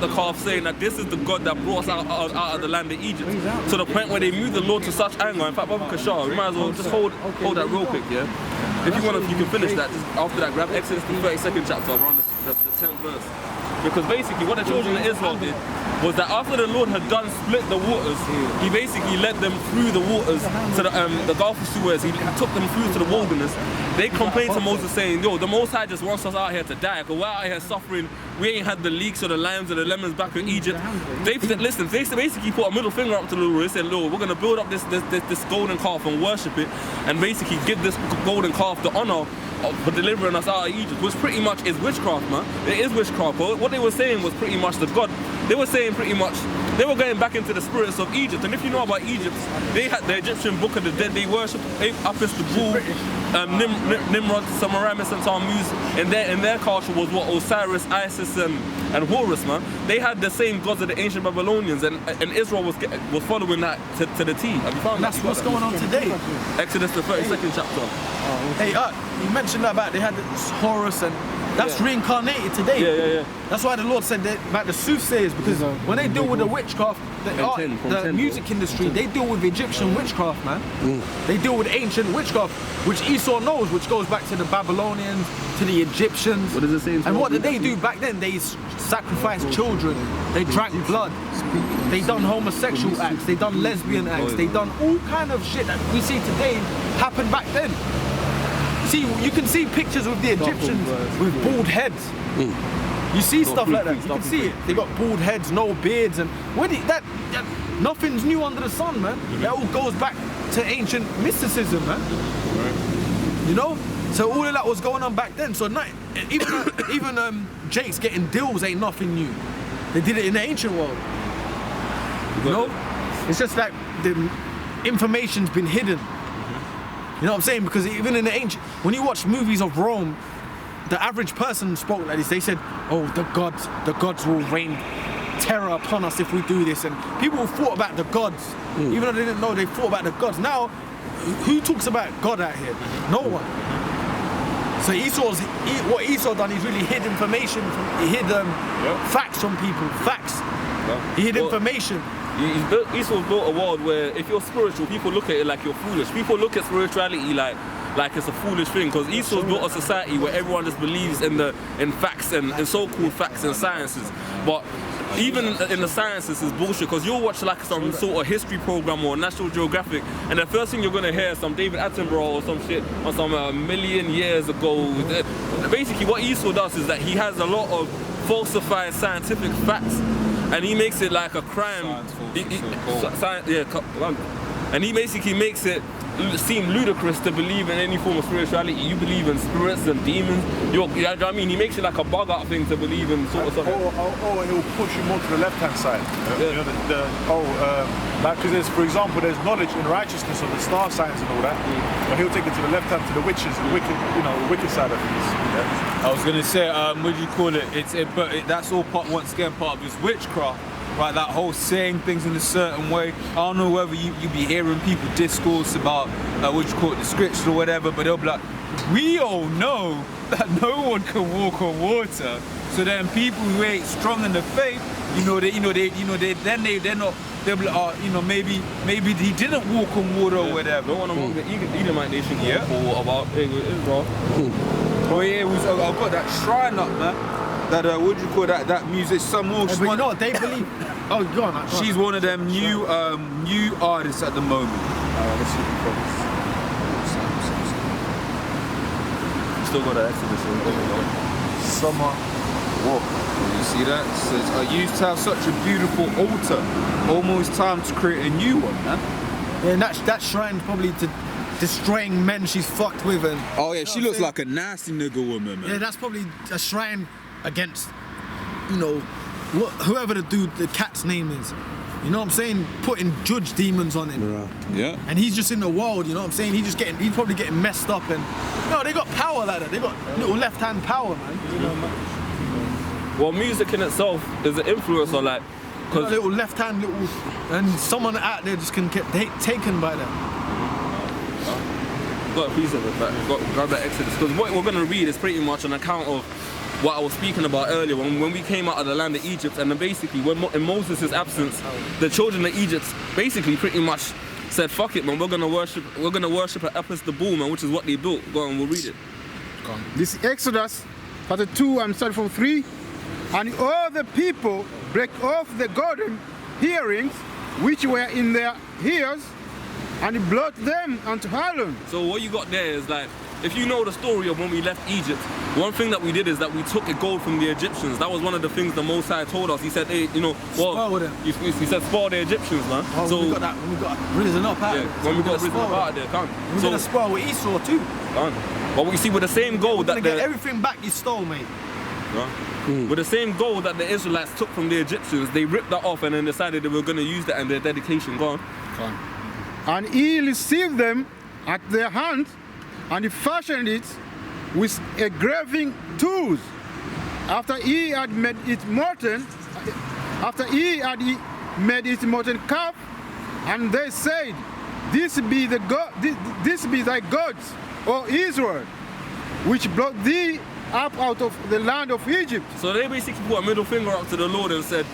the calf, saying that this is the God that brought us out of the land of Egypt. To the point where they moved the Lord to such anger. In fact, Brother Kashar, we might as well just hold that real quick, yeah? If you want to, you can finish that. Just after that, grab Exodus, the 32nd chapter, around the 10th verse. Because basically what the children of Israel did was that after the Lord had done split the waters, he basically led them through the waters to the Gulf of Suez. He took them through to the wilderness. They complained to Moses saying, yo, the Most High just wants us out here to die, because we're out here suffering. We ain't had the leeks or the limes or the lemons back in Egypt. They basically put a middle finger up to the Lord. They said, Lord, we're going to build up this golden calf and worship it, and basically give this golden calf the honor for delivering us out of Egypt, which pretty much is witchcraft, man. It is witchcraft. But what they were saying was pretty much the God. They were saying pretty much, they were going back into the spirits of Egypt. And if you know about Egypt, they had the Egyptian Book of the Dead. They worshipped Apis the bull, Nimrod, Semiramis, and Tammuz. In their culture was what Osiris, Isis, and Horus, man. They had the same gods of the ancient Babylonians, and Israel was following that to the T. Have you found that? That's what's going on today. Exodus the 32nd chapter. Hey, you mentioned that about they had Horus, and that's reincarnated today. Yeah. That's why the Lord said that about the soothsayers, because when they deal with the witchcraft, the music industry, they deal with Egyptian witchcraft, man. They deal with ancient witchcraft, which Esau knows, which goes back to the Babylonians, to the Egyptians. What does it say? And what did they do back then? They sacrificed children, they drank blood, they done homosexual acts, they done lesbian acts, they done all kind of shit that we see today happen back then. See, you can see pictures with the Egyptians with bald heads. You see stuff like that. You can see it. They got bald heads, no beards, and nothing's new under the sun, man. That all goes back to ancient mysticism, man. You know. So all of that was going on back then. So even Jake's getting deals ain't nothing new. They did it in the ancient world. You know. It's just like the information's been hidden. You know what I'm saying? Because even in the ancient, when you watch movies of Rome, the average person spoke like this. They said, "Oh, the gods will rain terror upon us if we do this." And people thought about the gods, even though they didn't know, they thought about the gods. Now, who talks about God out here? No one. So what Esau done, he's really hid information. He hid facts from people. Facts. He hid information. Esau's built a world where if you're spiritual, people look at it like you're foolish. People look at spirituality like it's a foolish thing, because Esau's built a society where everyone just believes in facts and so-called facts and sciences. But even in the sciences is bullshit, because you'll watch like some sort of history program or National Geographic, and the first thing you're gonna hear is some David Attenborough or some shit on some million years ago. Basically what Esau does is that he has a lot of falsified scientific facts, and he makes it like a crime. And he basically makes it seem ludicrous to believe in any form of spirituality. You believe in spirits and demons. You know what I mean? He makes it like a bug out thing to believe in sort of stuff. Or he'll push you more to the left-hand side. You know, like, because for example, there's knowledge in righteousness of the star signs and all that, but he'll take it to the left-hand, to the witches, the wicked, the wicked side of things. Yeah. I was gonna say, what do you call it? But that's all once again part of this witchcraft. Right, that whole saying things in a certain way. I don't know whether you be hearing people discourse about what you call it, the scripture or whatever, but they'll be like, we all know that no one can walk on water. So then people who ain't strong in the faith, they'll be like, oh, maybe he didn't walk on water or whatever. No one among the Edomite nation can walk on water about Israel. Oh yeah, I've got that shrine up, man. That what do you call that music? Some more. But you know what they believe? Oh, go on. She's one of them new artists at the moment. Let's see the Still got an Exodus. Summer Walk. You see that? It says, I used to have such a beautiful altar. Almost time to create a new one, man. Yeah, and that shrine's probably to destroying men she's fucked with. And oh yeah, she looks like a nasty nigga woman, man. Yeah, that's probably a shrine against, whoever the cat's name is. You know what I'm saying? Putting judge demons on him. Yeah. And he's just in the world, you know what I'm saying? He's probably getting messed up, and they got power like that. They got little left-hand power, man. Well, music in itself is an influencer, like, because little left-hand and someone out there just can get taken by that. Got a piece of it, but grab that Exodus, because what we're gonna read is pretty much an account of what I was speaking about earlier when we came out of the land of Egypt, and then basically in Moses' absence, the children of Egypt basically pretty much said, "Fuck it, man. We're gonna worship at Apis the bull, man," which is what they built. Go on, we'll read it. This is Exodus chapter 2, I'm starting from 3. And all the people break off the golden earrings which were in their ears and brought them unto Aaron. So what you got there is like, if you know the story of when we left Egypt, one thing that we did is that we took a gold from the Egyptians. That was one of the things the Most High told us. He said, hey, you know, well, he said, spoil the Egyptians, man. Oh, so we got that, when we got risen up out of it. when we got risen up out of there, come. We're gonna spoil with Esau too. Come. But we see with the same gold We're that gonna get everything back you stole, mate. with the same gold that the Israelites took from the Egyptians, they ripped that off and then decided they were going to use that in their dedication. Go on. And he received them at their hand, and he fashioned it with a graving tools. After he had made it molten, calf, and they said, "This be thy gods, O Israel, which brought thee up out of the land of Egypt." So they basically put a middle finger up to the Lord and said,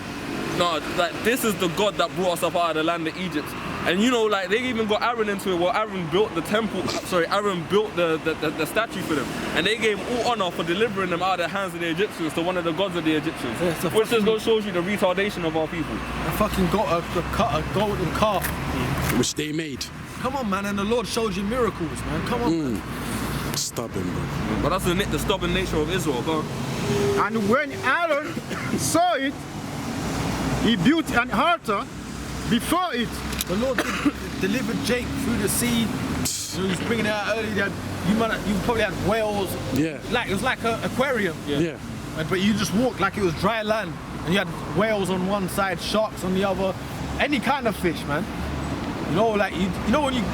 "No, like this is the God that brought us up out of the land of Egypt." And you know, like they even got Aaron into it. Well, Aaron built the temple. Aaron built the statue for them, and they gave all honor for delivering them out of the hands of the Egyptians to one of the gods of the Egyptians. Yeah, which just shows you the retardation of our people. I fucking got a golden calf. Which they made. Come on, man, and the Lord showed you miracles, man. Come on, man. Stubborn, bro. But that's the stubborn nature of Israel. Go on. And when Aaron saw it, he built an altar before it. The Lord delivered Jake through the sea. You know, he's bringing it out early. You probably had whales. Yeah. Like it was like an aquarium. Yeah. But you just walked like it was dry land, and you had whales on one side, sharks on the other, any kind of fish, man. You know, like you know when you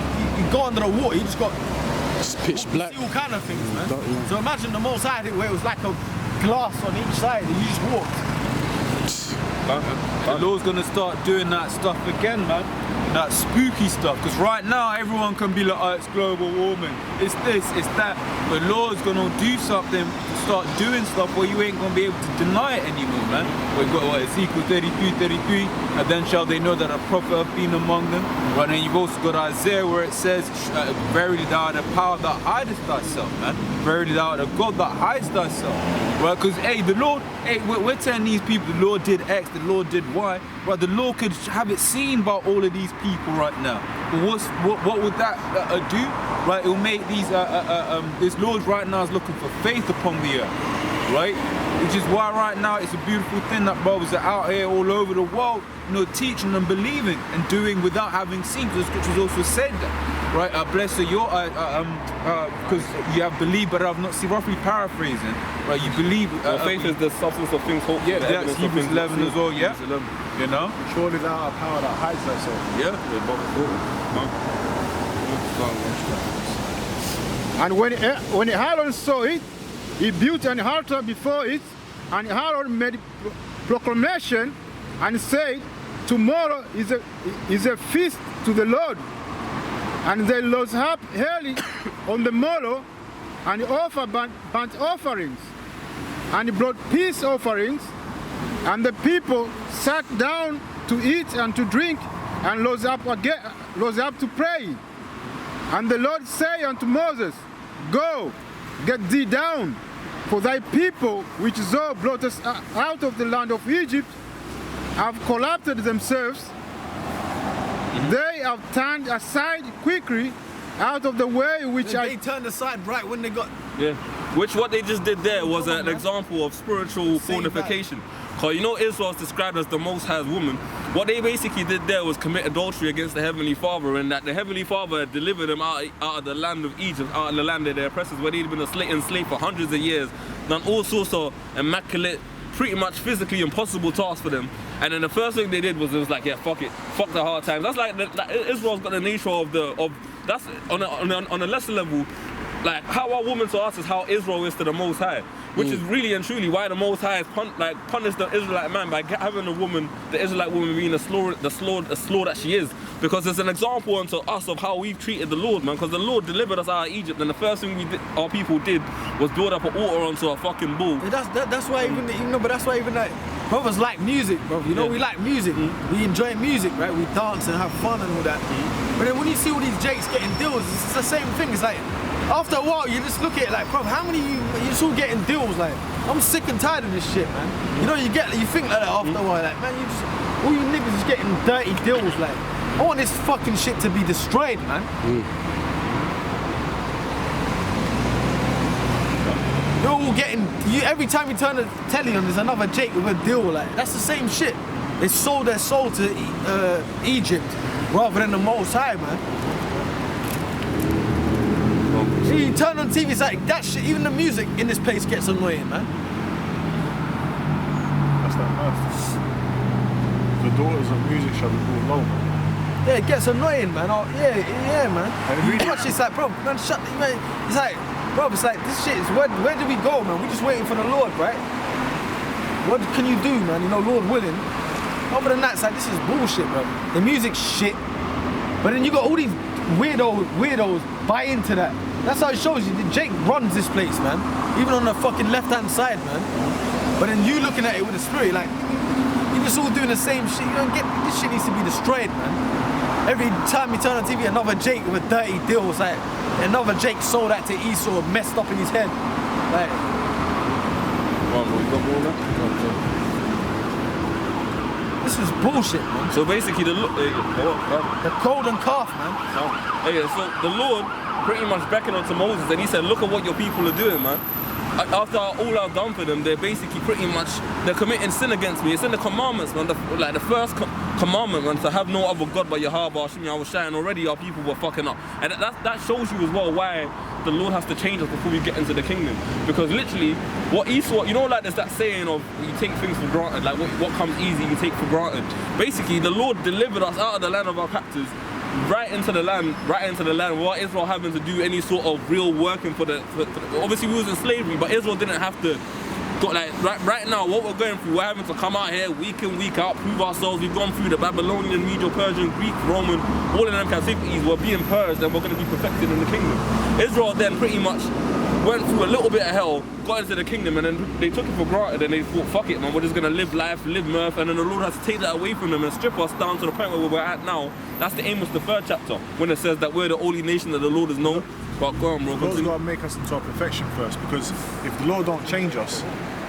go under the water, you just got Pitch black. See all kind of things, man. Yeah. So imagine the Most High where it was like a glass on each side, and you just walked. The Lord's gonna start doing that stuff again, man. That spooky stuff. Because right now everyone can be like, oh, it's global warming. It's this, it's that. But Lord's gonna do something, start doing stuff where you ain't gonna be able to deny it anymore, man. We've got what, Ezekiel 33, and then shall they know that a prophet hath been among them. Right, and you've also got Isaiah where it says, verily thou art a power that hideth thyself, man. Verily thou art a God that hides thyself. Right, because hey, the Lord, hey, we're telling these people the Lord did X, the Lord did Y. Right, the Lord could have it seen by all of these people right now. But what would that do? Right, it will make these this Lord right now is looking for faith upon the earth. Right, which is why right now it's a beautiful thing that brothers are out here all over the world, you know, teaching and believing and doing without having seen. Because the scriptures also said that. Right, blessed are your because you have believed but have not seen. Roughly paraphrasing, right? You believe. Faith is the substance of things hoped for. Yeah, that's Hebrews 11 as well. Yeah, you know. Surely thou art a power that hides thyself. Yeah. And when Aaron saw it, he built an altar before it, and Aaron made proclamation and said, "Tomorrow is a feast to the Lord." And they rose up early on the morrow and offered burnt offerings and brought peace offerings, and the people sat down to eat and to drink and rose up to pray. And the Lord said unto Moses, "Go, get thee down, for thy people which thou broughtest out of the land of Egypt have corrupted themselves. They have turned aside quickly out of the way which They turned aside right when they got. Yeah. Which what they just did there was an example of spiritual fornication. Because you know Israel's described as the Most High's woman. What they basically did there was commit adultery against the Heavenly Father, and that the Heavenly Father had delivered them out of the land of Egypt, out of the land of their oppressors, where they'd been enslaved for hundreds of years, done all sorts of immaculate, pretty much physically impossible tasks for them. And then the first thing they did was, it was like, yeah, fuck it, fuck the hard times. That's like Israel's got the nature of that's on a lesser level. like how our woman to us is how Israel is to the Most High, which is really and truly why the Most High has punished the Israelite man by having a woman, the Israelite woman being the slaw that she is, because it's an example unto us of how we've treated the Lord, man. Because the Lord delivered us out of Egypt, and the first thing our people did was build up an altar onto a fucking bull. That's why even like brothers like music, bro. You know, we like music. We enjoy music, right? We dance and have fun and all that. But then when you see all these jakes getting deals, it's the same thing. It's like, after a while, you just look at it like, bro, how many you just all getting deals? Like, I'm sick and tired of this shit, man. You know, you think like that after a while, like, man, all you niggas is getting dirty deals. Like, I want this fucking shit to be destroyed, man. You're all getting, every time you turn the telly on, there's another Jake with a deal. Like, that's the same shit. They sold their soul to Egypt rather than the Most High, man. See, you turn on TV, it's like that shit. Even the music in this place gets annoying, man. That's that verse. The daughters of music shall be brought low, man. Yeah, it gets annoying, man. Oh, yeah, man. And You watch it's like, bro, man, shut. Man, it's like, bro, it's like this shit is where do we go, man? We're just waiting for the Lord, right? What can you do, man? You know, Lord willing. Other than that, it's like this is bullshit, bro. The music's shit, but then you got all these weirdos buy into that. That's how it shows you. Jake runs this place, man. Even on the fucking left-hand side, man. But then you looking at it with a spirit, like, you're just all doing the same shit. You don't get, this shit needs to be destroyed, man. Every time you turn on TV, another Jake with a dirty deal. It's like, another Jake sold that to Esau, messed up in his head. Like, this is bullshit, man. So basically, the golden calf, man. So the Lord pretty much beckoned onto Moses, and he said, look at what your people are doing, man. After all I've done for them, they're basically they're committing sin against me. It's in the commandments, man. The first commandment, man, to have no other God but Yahweh, Hashem, Yahweh Shai, and already our people were fucking up. And that shows you as well why the Lord has to change us before we get into the kingdom. Because literally, what Esau, you know, like there's that saying of you take things for granted, like what comes easy you take for granted. Basically, the Lord delivered us out of the land of our captors, right into the land without Israel having to do any sort of real working for obviously we was in slavery, but Israel didn't have to go, like right now what we're going through, we're having to come out here week in, week out, prove ourselves. We've gone through the Babylonian, Medo-Persian, Greek, Roman, all of them captivities. We're being purged and we're going to be perfected in the kingdom. Israel then pretty much went through a little bit of hell, got into the kingdom, and then they took it for granted and they thought, fuck it, man, we're just gonna live life, live mirth, and then the Lord has to take that away from them and strip us down to the point where we're at now. That's the Amos, the 3rd chapter, when it says that we're the only nation that the Lord has known. But go on, bro. The Lord's got to make us into our perfection first, because if the Lord don't change us,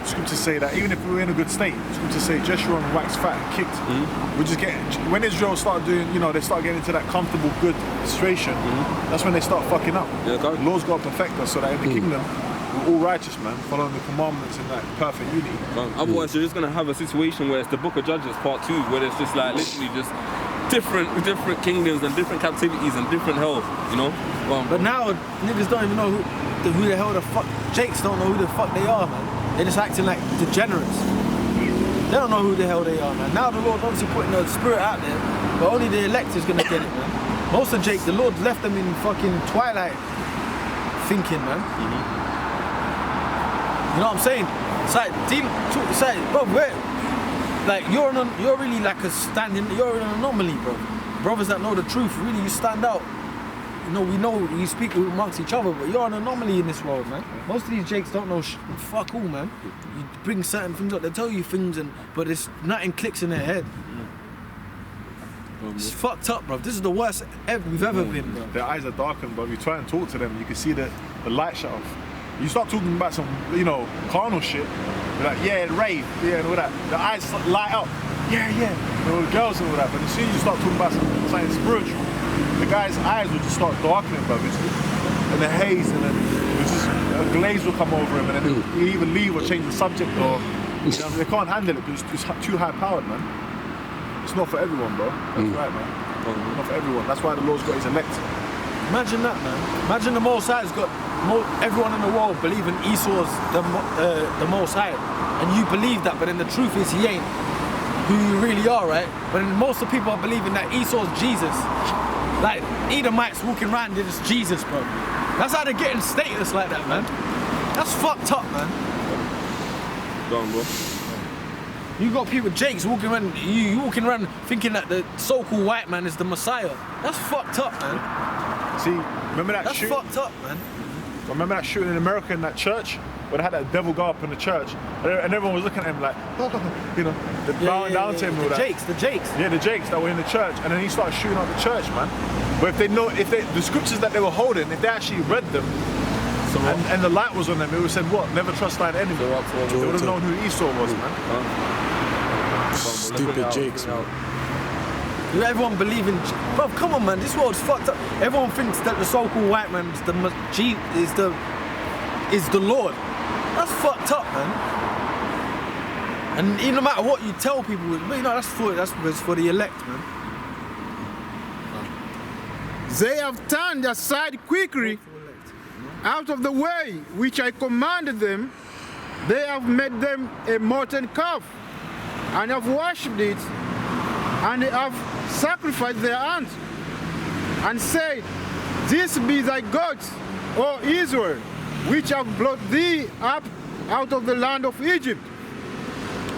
scriptures say that even if we're in a good state, scriptures say Jeshurun waxed fat and kicked. We just get, when Israel started doing, you know, they start getting into that comfortable, good situation, that's when they start fucking up. Yeah, the Lord's got to perfect us so that in the kingdom, we're all righteous, man, following the commandments in that perfect unity. Otherwise, you're just going to have a situation where it's the Book of Judges Part 2, where it's just like literally just different kingdoms and different captivities and different hell, you know? But now, niggas don't even know who the hell the fuck, Jakes don't know who the fuck they are, man. They're just acting like degenerates. They don't know who the hell they are, man. Now the Lord's obviously putting the spirit out there, but only the elect is going to get it, man. Most of Jake, the Lord left them in fucking twilight thinking, man. You know what I'm saying? It's like, bro, like you're really like you're an anomaly, bro. Brothers that know the truth, really, you stand out. You know, we speak amongst each other, but you're an anomaly in this world, man. Most of these Jakes don't know fuck all, man. You bring certain things up, they tell you things, but it's nothing clicks in their head. It's fucked up, bro. This is the worst we've ever been, bro. Their eyes are darkened, but if you try and talk to them, you can see the light shut off. You start talking about some, you know, carnal shit. You're like, yeah, rave, yeah, and all that. The eyes light up. Yeah. You know, the girls and all that. But as soon as you start talking about something spiritual, the guy's eyes will just start darkening, bro. And the haze, and then just a glaze will come over him, and then he'll even leave or change the subject, or you know, they can't handle it because it's too high powered, man. It's not for everyone, bro. That's right, man. Not for everyone. That's why the Lord's got his elect. Imagine that, man. Imagine the Most High's got everyone in the world believing Esau's the Most High, and you believe that, but then the truth is he ain't who you really are, right? But then most of the people are believing that Esau's Jesus. Like Edomites walking around, they're just Jesus, bro. That's how they're getting status like that, man. That's fucked up, man. Go on, bro. You got people, Jakes, walking around, you walking around thinking that the so-called white man is the Messiah. That's fucked up, man. See, remember that That's shooting? fucked up, man. Remember that shooting in America in that church? Where they had that devil go up in the church and everyone was looking at him like, you know, bowing down to him and all that. The Jakes. Yeah, the Jakes that were in the church, and then he started shooting up the church, man. But the scriptures that they were holding, if they actually read them, and the light was on them, it would have said what? Never trust thine enemy. They would have known who Esau was, man. Stupid Jakes, man. Everyone believing, bro, come on, man, this world's fucked up. Everyone thinks that the so-called white man is the Lord. That's fucked up, man. And no matter what you tell people, you know, that's for the elect, man. They have turned aside quickly out of the way which I commanded them. They have made them a molten calf and have worshipped it, and they have sacrificed their hands and said, this be thy gods, O Israel, which have brought thee up out of the land of Egypt.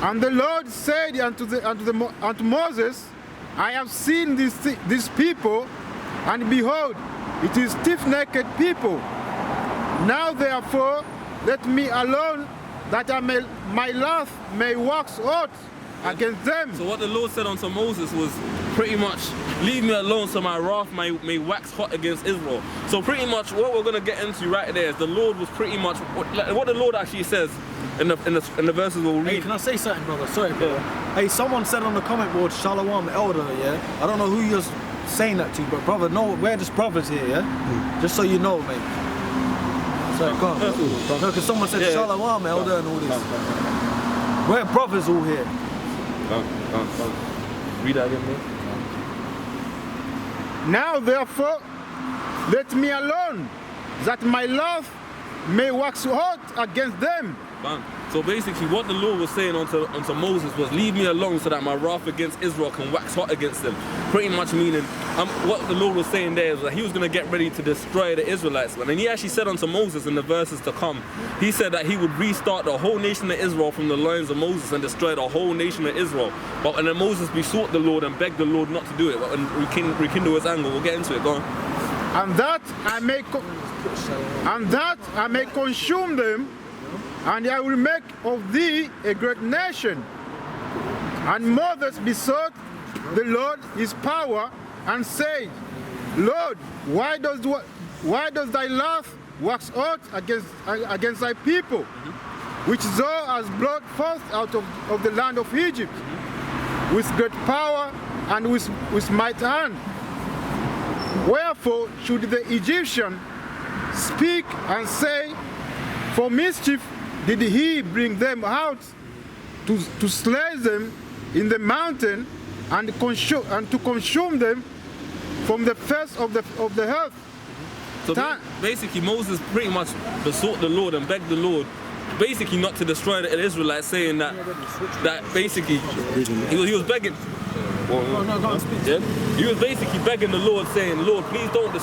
And the Lord said unto Moses, I have seen this people, and behold, it is stiff-necked people. Now therefore let me alone, that my wrath may wax out against them. So what the Lord said unto Moses was pretty much, leave me alone so my wrath may wax hot against Israel. So pretty much what we're going to get into right there is the Lord was pretty much, what the Lord actually says in the verses we'll read. Hey, can I say something, brother? Sorry, brother. Hey, someone said on the comment board, Shalom Elder, yeah? I don't know who you're saying that to, but brother, no, we're just brothers here, yeah? Just so you know, mate. Sorry, go on. No, because someone said Shalom Elder and all this. We're brothers all here. Read that again, bro. Now therefore let me alone, that my love may wax hot against them. So basically what the Lord was saying unto Moses was, leave me alone so that my wrath against Israel can wax hot against them. Pretty much meaning, what the Lord was saying there is that he was going to get ready to destroy the Israelites. And he actually said unto Moses in the verses to come, he said that he would restart the whole nation of Israel from the loins of Moses and destroy the whole nation of Israel. And then Moses besought the Lord and begged the Lord not to do it, and rekindle his anger. We'll get into it, go on. And that I may consume them, and I will make of thee a great nation. And Moses besought the Lord his power and said, Lord, why does thy wrath wax out against thy people, which thou hast brought forth out of the land of Egypt, with great power and with might hand? Wherefore should the Egyptian speak and say, for mischief did he bring them out to slay them in the mountain and to consume them from the face of the earth? So basically Moses pretty much besought the Lord and begged the Lord basically not to destroy the Israelites, saying that basically he was begging. Yeah? He was basically begging the Lord, saying, Lord, please don't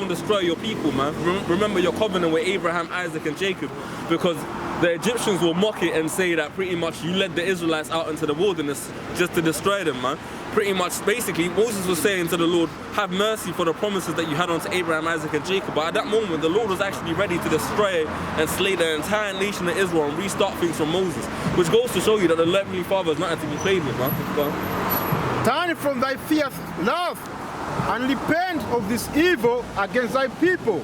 destroy your people, man. Remember your covenant with Abraham, Isaac and Jacob, because the Egyptians will mock it and say that pretty much you led the Israelites out into the wilderness just to destroy them, man. Pretty much, basically, Moses was saying to the Lord, have mercy for the promises that you had unto Abraham, Isaac and Jacob. But at that moment, the Lord was actually ready to destroy and slay the entire nation of Israel and restart things from Moses, which goes to show you that the Heavenly Father is nothing to be played with, man. Turn from thy fierce love and repent of this evil against thy people.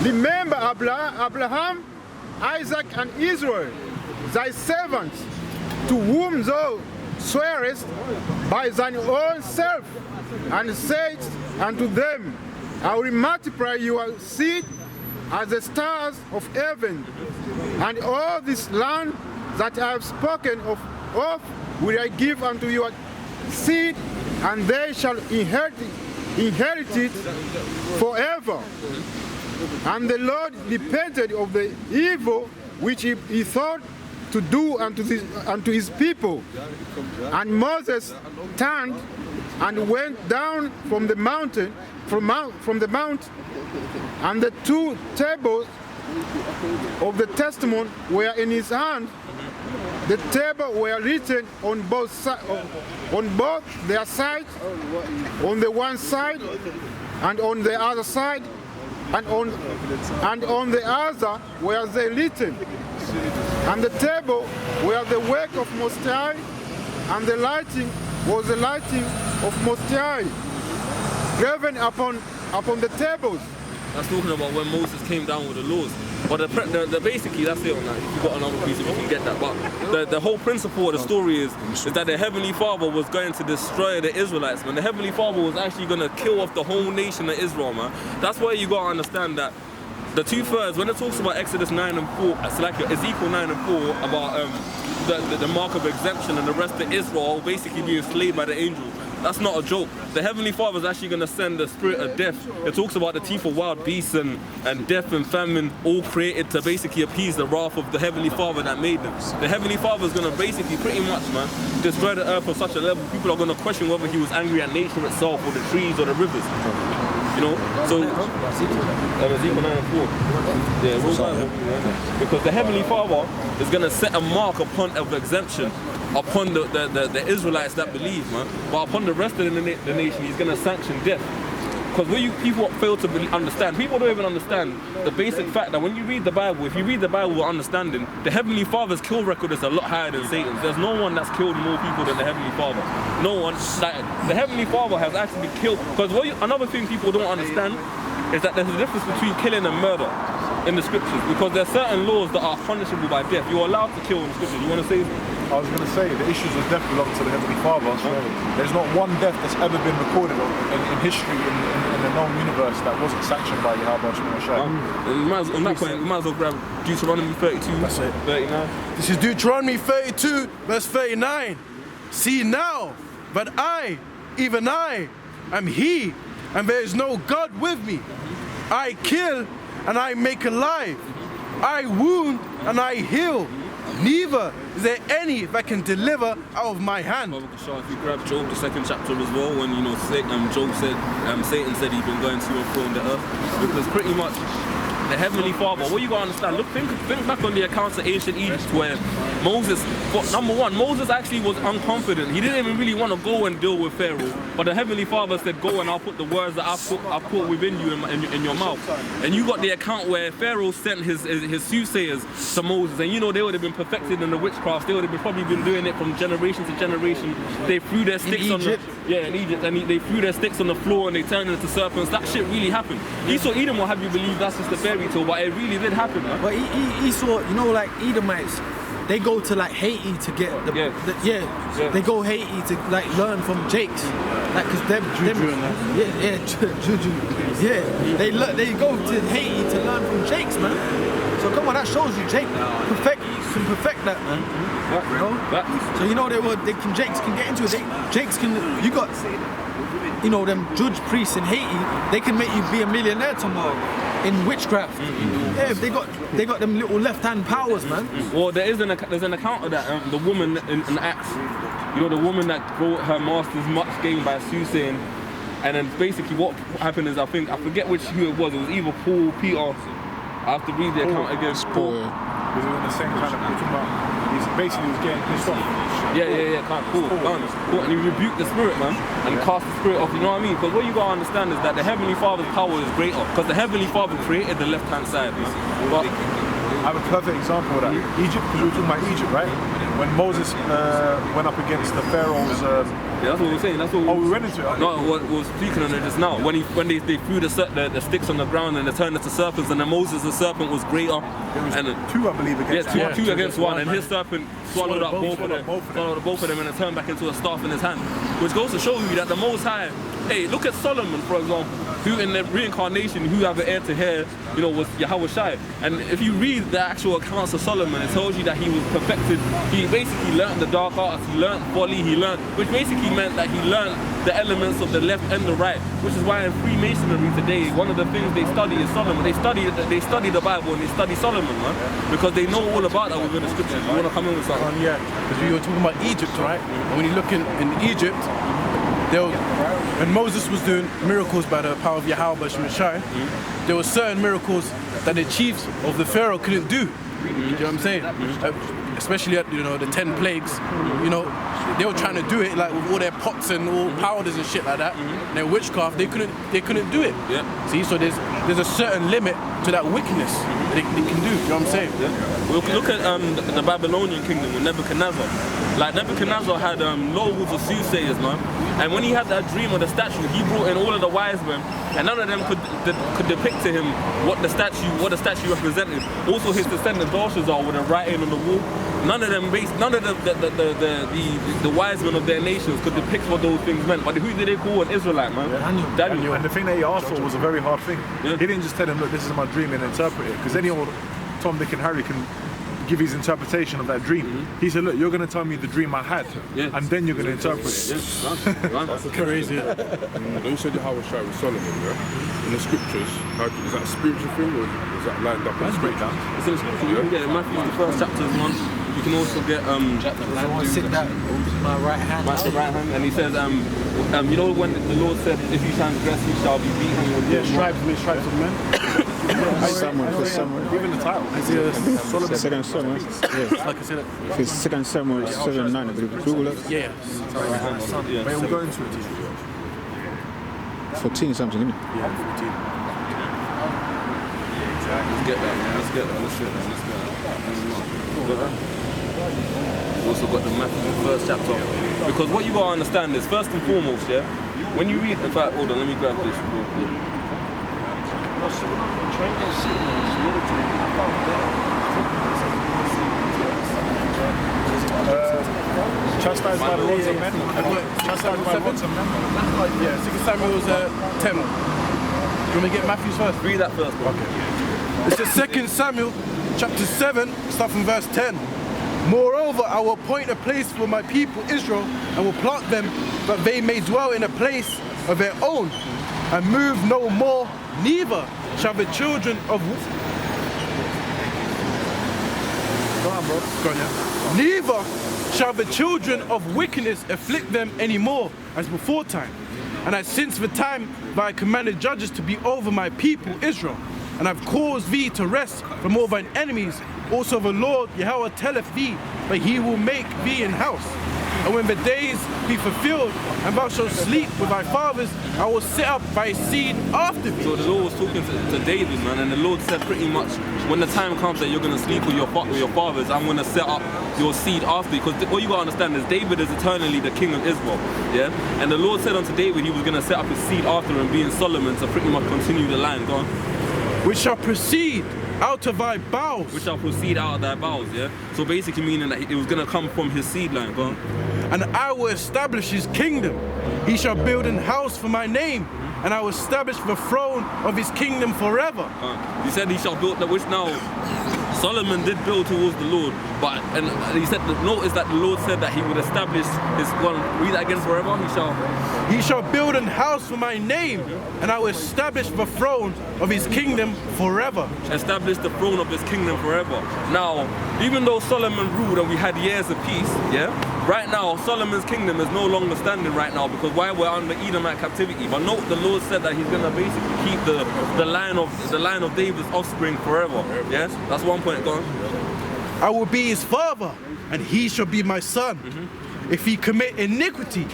Remember Abraham, Isaac, and Israel, thy servants, to whom thou swearest by thine own self, and saidst unto them, I will multiply your seed as the stars of heaven, and all this land that I have spoken of will I give unto your seed, and they shall inherit it forever. And the Lord repented of the evil which he thought to do unto his people. And Moses turned and went down from the mountain from the mount, and the 2 tables of the testimony were in his hand. The tables were written on both their sides, on the one side and on the other side, and on the other were they written. And the table were the work of Most High, and the lighting was the lighting of Most High, graven upon the tables. That's talking about when Moses came down with the laws. But the basically, that's it on that. If you've got another piece, if you can get that. But the whole principle of the story is that the Heavenly Father was going to destroy the Israelites, man. The Heavenly Father was actually going to kill off the whole nation of Israel, man. That's why you got to understand that the 2/3, when it talks about Exodus 9 and 4, it's like Ezekiel 9 and 4, about the mark of exemption and the rest of Israel basically being slayed by the angel. That's not a joke. The Heavenly Father is actually going to send the spirit of death. It talks about the teeth of wild beasts and death and famine, all created to basically appease the wrath of the Heavenly Father that made them. The Heavenly Father is going to basically pretty much, man, destroy the earth on such a level, people are going to question whether he was angry at nature itself or the trees or the rivers. You know, so Ezekiel 9 and 4. Yeah, real Bible. Because the Heavenly Father is going to set a mark of exemption upon the Israelites that believe, man. But upon the rest of the nation, he's going to sanction death. Because what people fail to understand, people don't even understand the basic fact that when you read the Bible, if you read the Bible with understanding, the Heavenly Father's kill record is a lot higher than Satan's. There's no one that's killed more people than the Heavenly Father. No one. The Heavenly Father has actually killed. Because another thing people don't understand is that there's a difference between killing and murder in the scriptures. Because there are certain laws that are punishable by death. You're allowed to kill in the scriptures. You want to say? I was going to say, the issues of death belong to the Heavenly Father. There's not one death that's ever been recorded in history in the known universe that wasn't sanctioned by Yahweh Shemashai. On that point, we might as well grab Deuteronomy 32, That's it. 39. This is Deuteronomy 32, verse 39. See now, but I, even I, am He, and there is no God with me. I kill, and I make alive. I wound, and I heal. Neither is there any that can deliver out of my hand. If you grab Job, the 2nd chapter as well, when Job said, Satan said he'd been going to and fro on the earth, because pretty much the Heavenly Father, what you gotta understand, look, think back on the accounts of ancient Egypt where Moses, number one, Moses actually was unconfident. He didn't even really want to go and deal with Pharaoh, but the Heavenly Father said, go and I'll put the words that I've put within you in your mouth. And you got the account where Pharaoh sent his soothsayers to Moses, and you know they would have been perfected in the witchcraft. They would have probably been doing it from generation to generation. They threw their sticks in Egypt, and they threw their sticks on the floor and they turned into serpents. That shit really happened. Esau Edom will have you believe that's just a fairy tale, but it really did happen, man. But Esau, you know, like Edomites, they go to like Haiti to get they go Haiti to like learn from Jakes, like because Juju, they go to Haiti to learn from Jakes, man. So come on, that shows you Jake can perfect that, man. You know? So you know Jakes can get into it. Jakes can, you got, you know, them judge priests in Haiti, they can make you be a millionaire tomorrow in witchcraft. Yeah, they got them little left-hand powers, man. Well, there's an account of that. The woman in Acts, you know, the woman that brought her master's much gain by soothsaying, and then basically what happened is I forget who it was. It was either Paul, Peter. I have to read the account again. Paul. Was it in the same kind of talking about? He was getting pissed off. Yeah, kind of cool. And he rebuked the spirit, man, and cast the spirit off. You know what I mean? Because what you gotta understand is that the Heavenly Father's power is greater. Because the Heavenly Father created the left-hand side, man. But I have a perfect example of that. Egypt, because we were talking about Egypt, right? When Moses went up against the Pharaoh's. Yeah, that's what we were saying. We went into it. No, we were speaking on it just now. When they threw the sticks on the ground and they turned into serpents, and then Moses, the serpent, was greater. It was two, I believe, against one. Two against one, and his serpent swallowed up both of them, and it turned back into a staff in his hand. Which goes to show you that the Most High. Hey, look at Solomon, for example, who in the reincarnation, who have an heir to hair, you know, was Yahweh Shai. And if you read the actual accounts of Solomon, it tells you that he was perfected. He basically learned the dark arts, he learned folly, which basically meant that he learned the elements of the left and the right, which is why in Freemasonry today, one of the things they study is Solomon. They study the Bible and they study Solomon, man, because they know all about that within the scriptures. You want to come in with something? Yeah, because we were talking about Egypt, right? And when you look in Egypt, when Moses was doing miracles by the power of Yahweh Shemashai, there were certain miracles that the chiefs of the Pharaoh couldn't do. You know what I'm saying? Especially at the 10 plagues. They were trying to do it like with all their pots and all powders and shit like that. And their witchcraft, they couldn't do it. Yeah. See, so there's a certain limit to that wickedness that they can do. You know what I'm saying? Yeah. Look at the Babylonian kingdom with Nebuchadnezzar. Like Nebuchadnezzar had loads of soothsayers, man. And when he had that dream of the statue, he brought in all of the wise men, and none of them could depict to him what the statue represented. Also, his descendant Belshazzar with a writing on the wall. None of them, the wise men of their nations could depict what those things meant. But who did they call an Israelite, man? Daniel. And the thing that he asked for was a very hard thing. Yeah. He didn't just tell him, look, this is my dream and interpret it. Because any old Tom, Dick and Harry can give his interpretation of that dream. He said, look, you're going to tell me the dream I had, and then you're going to interpret it. That's Crazy. When you said how was shy with Solomon, yeah? In the scriptures, is that a spiritual thing or is that lined up in the scripture? It's in the scripture. You can get in Matthew, the first chapter is one. You can also get Someone sit down, my right hand. my right hand, and he says, you know when the Lord said, if you transgress, you shall be beaten with your Stripes of men. Samuel. Even the title. Second Samuel. Yes. Like I said, If it's Second Samuel 7:9, I believe. Google it. yeah. Where we going to it? 14 something, isn't it? Yeah, 14. Let's get that, man. Let's get that. We've also got the Matthew first chapter. Because what you gotta understand is, first and foremost, yeah, when you read, in fact, hold on, let me grab this real quick. Chastised by the rods of men. Chastised by the rods of men. Yeah, 2 Samuel was 10. You want me to get Matthew's first? Read that first, bro. It's the 2 Samuel chapter 7, start from verse 10. Moreover, I will appoint a place for my people Israel and will plant them that they may dwell in a place of their own and move no more, neither shall the children of neither shall the children of wickedness afflict them any more as before time. And as since the time that I commanded judges to be over my people Israel, and I've caused thee to rest from all thine enemies, also the Lord Yahweh telleth thee that he will make thee an house. And when the days be fulfilled, and thou shalt sleep with thy fathers, I will set up thy seed after thee. So the Lord was talking to David, man, and the Lord said pretty much, when the time comes that you're going to sleep with your fathers, I'm going to set up your seed after you. Because what you got to understand is David is eternally the king of Israel, yeah? And the Lord said unto David he was going to set up his seed after him, being Solomon, to pretty much continue the line. Go on. Which shall proceed out of thy bowels. Which shall proceed out of thy bowels, yeah? So basically meaning that it was going to come from his seed line. Go on. And I will establish his kingdom. He shall build an house for my name, and I will establish the throne of his kingdom forever. He said he shall build that, which now Solomon did build towards the Lord, but and he said, notice that the Lord said that he would establish his one. Read that again forever. He shall build an house for my name, and I will establish the throne of his kingdom forever. Establish the throne of his kingdom forever. Now, even though Solomon ruled and we had years of peace, yeah, right now Solomon's kingdom is no longer standing right now because why we're under Edomite captivity. But note, the Lord said that he's gonna basically keep the line of David's offspring forever. Yes, that's one point. Go on. I will be his father, and he shall be my son. If he commit iniquity,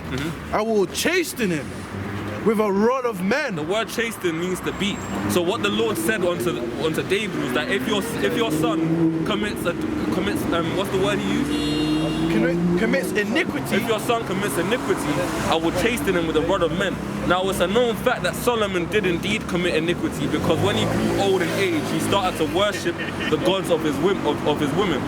I will chasten him with a rod of men. The word chasten means to beat. So what the Lord said unto David was that if your son commits what's the word he used? Commits iniquity. If your son commits iniquity, I will chasten him with a rod of men. Now it's a known fact that Solomon did indeed commit iniquity because when he grew old in age, he started to worship the gods of his women.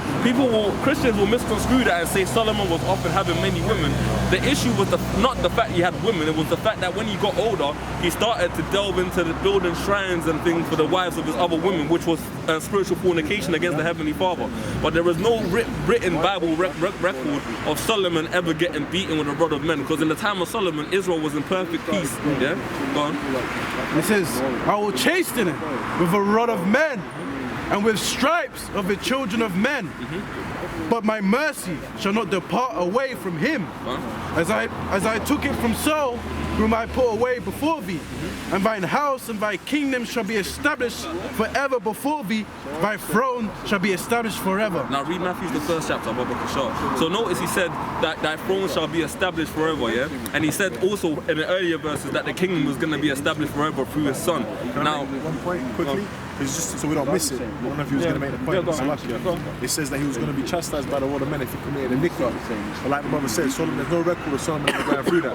Christians will misconstrue that and say Solomon was often having many women. The issue was not the fact he had women, it was the fact that when he got older, he started to delve into the building shrines and things for the wives of his other women, which was spiritual fornication against the Heavenly Father. But there is no written Bible record of Solomon ever getting beaten with a rod of men, because in the time of Solomon, Israel was in perfect peace. Yeah? Go on. It says, I will chasten him with a rod of men, and with stripes of the children of men. But my mercy shall not depart away from him, as I took it from Saul, whom I put away before thee. And thine house and thy kingdom shall be established forever before thee. Thy throne shall be established forever. Now read Matthew the 1st chapter, Baba Kashar. So notice he said that thy throne shall be established forever, yeah? And he said also in the earlier verses that the kingdom was going to be established forever through his son. Now, one point quickly. It's just so we don't miss it. I don't know if he was going to make the point. It says that he was going to be chastised by the word of men if he committed iniquity. But like the brother said, Solomon, there's no record of Solomon ever going through that.